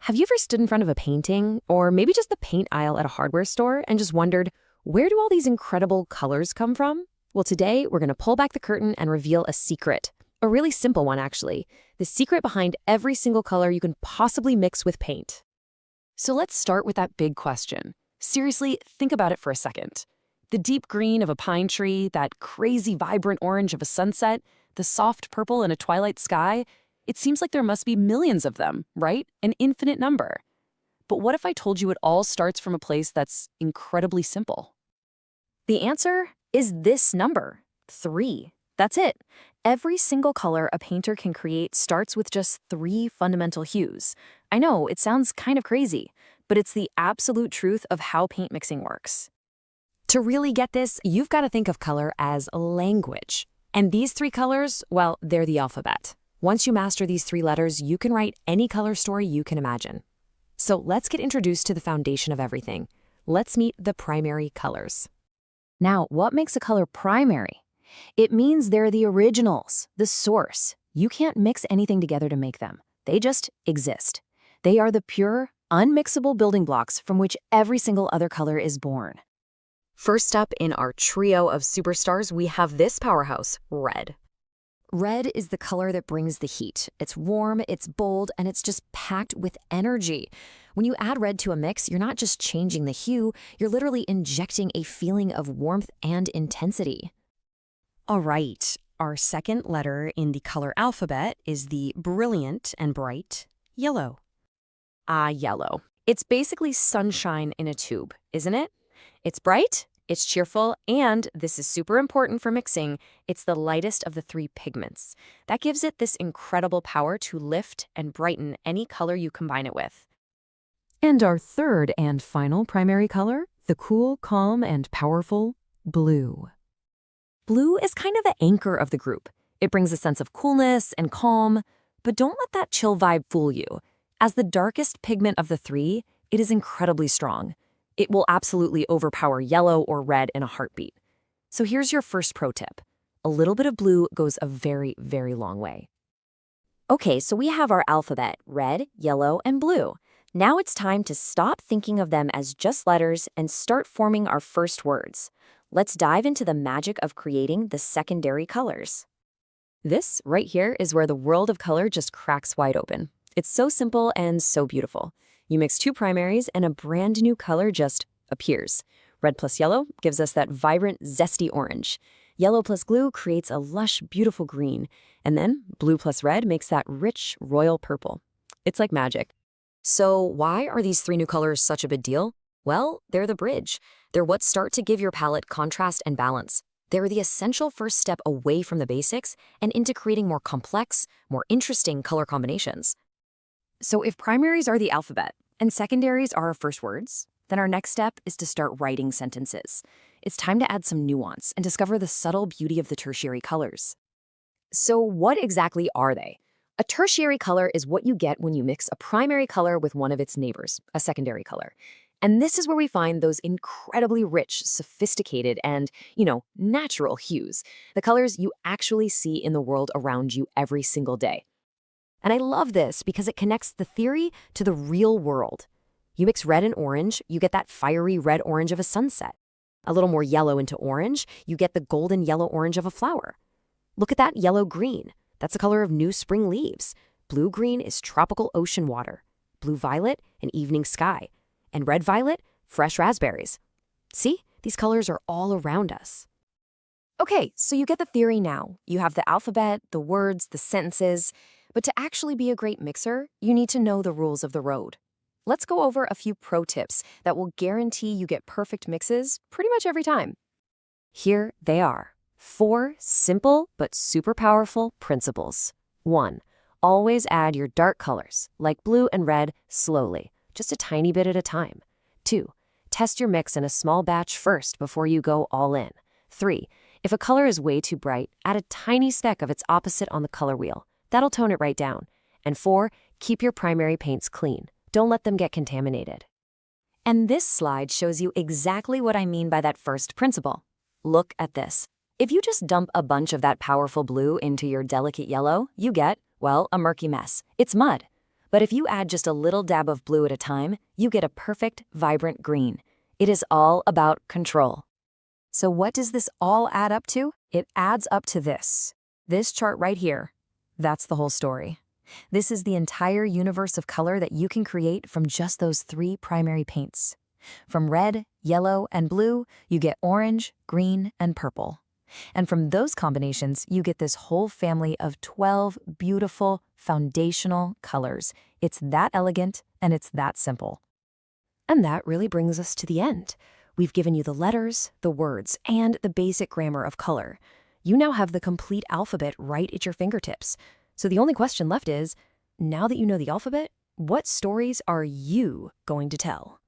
Have you ever stood in front of a painting, or maybe just the paint aisle at a hardware store, and just wondered, where do all these incredible colors come from? Well, today we're going to pull back the curtain and reveal a secret. A really simple one, actually. The secret behind every single color you can possibly mix with paint. So let's start with that big question. Seriously, think about it for a second. The deep green of a pine tree, that crazy vibrant orange of a sunset, the soft purple in a twilight sky, it seems like there must be millions of them, right? An infinite number. But what if I told you it all starts from a place that's incredibly simple? The answer is this number, 3. That's it. Every single color a painter can create starts with just 3 fundamental hues. I know, it sounds kind of crazy, but it's the absolute truth of how paint mixing works. To really get this, you've got to think of color as language. And these 3 colors, well, they're the alphabet. Once you master these 3 letters, you can write any color story you can imagine. So let's get introduced to the foundation of everything. Let's meet the primary colors. Now, what makes a color primary? It means they're the originals, the source. You can't mix anything together to make them. They just exist. They are the pure, unmixable building blocks from which every single other color is born. First up in our trio of superstars, we have this powerhouse, red. Red is the color that brings the heat. It's warm, it's bold, and it's just packed with energy. When you add red to a mix, you're not just changing the hue, you're literally injecting a feeling of warmth and intensity. All right, our second letter in the color alphabet is the brilliant and bright yellow. Yellow. It's basically sunshine in a tube, isn't it? It's bright, it's cheerful, and this is super important for mixing, it's the lightest of the 3 pigments. That gives it this incredible power to lift and brighten any color you combine it with. And our third and final primary color, the cool, calm, and powerful blue. Blue is kind of the anchor of the group. It brings a sense of coolness and calm, but don't let that chill vibe fool you. As the darkest pigment of the 3, it is incredibly strong. It will absolutely overpower yellow or red in a heartbeat. So here's your first pro tip. A little bit of blue goes a very, very long way. Okay, so we have our alphabet, red, yellow, and blue. Now it's time to stop thinking of them as just letters and start forming our first words. Let's dive into the magic of creating the secondary colors. This right here is where the world of color just cracks wide open. It's so simple and so beautiful. You mix 2 primaries and a brand new color just appears. Red plus yellow gives us that vibrant, zesty orange. Yellow plus blue creates a lush, beautiful green. And then blue plus red makes that rich, royal purple. It's like magic. So why are these 3 new colors such a big deal? Well, they're the bridge. They're what start to give your palette contrast and balance. They're the essential first step away from the basics and into creating more complex, more interesting color combinations. So if primaries are the alphabet and secondaries are our first words, then our next step is to start writing sentences. It's time to add some nuance and discover the subtle beauty of the tertiary colors. So what exactly are they? A tertiary color is what you get when you mix a primary color with one of its neighbors, a secondary color. And this is where we find those incredibly rich, sophisticated, and, natural hues, the colors you actually see in the world around you every single day. And I love this because it connects the theory to the real world. You mix red and orange, you get that fiery red-orange of a sunset. A little more yellow into orange, you get the golden yellow-orange of a flower. Look at that yellow-green. That's the color of new spring leaves. Blue-green is tropical ocean water. Blue-violet, an evening sky. And red-violet, fresh raspberries. See? These colors are all around us. Okay, so you get the theory now. You have the alphabet, the words, the sentences. But to actually be a great mixer, you need to know the rules of the road. Let's go over a few pro tips that will guarantee you get perfect mixes pretty much every time. Here they are. 4 simple but super powerful principles. 1. Always add your dark colors, like blue and red, slowly, just a tiny bit at a time. 2. Test your mix in a small batch first before you go all in. 3. If a color is way too bright, add a tiny speck of its opposite on the color wheel. That'll tone it right down. And 4, keep your primary paints clean. Don't let them get contaminated. And this slide shows you exactly what I mean by that first principle. Look at this. If you just dump a bunch of that powerful blue into your delicate yellow, you get, well, a murky mess. It's mud. But if you add just a little dab of blue at a time, you get a perfect, vibrant green. It is all about control. So what does this all add up to? It adds up to this. This chart right here. That's the whole story. This is the entire universe of color that you can create from just those 3 primary paints. From red, yellow, and blue, you get orange, green, and purple. And from those combinations, you get this whole family of 12 beautiful, foundational colors. It's that elegant, and it's that simple. And that really brings us to the end. We've given you the letters, the words, and the basic grammar of color. You now have the complete alphabet right at your fingertips. So the only question left is, now that you know the alphabet, what stories are you going to tell?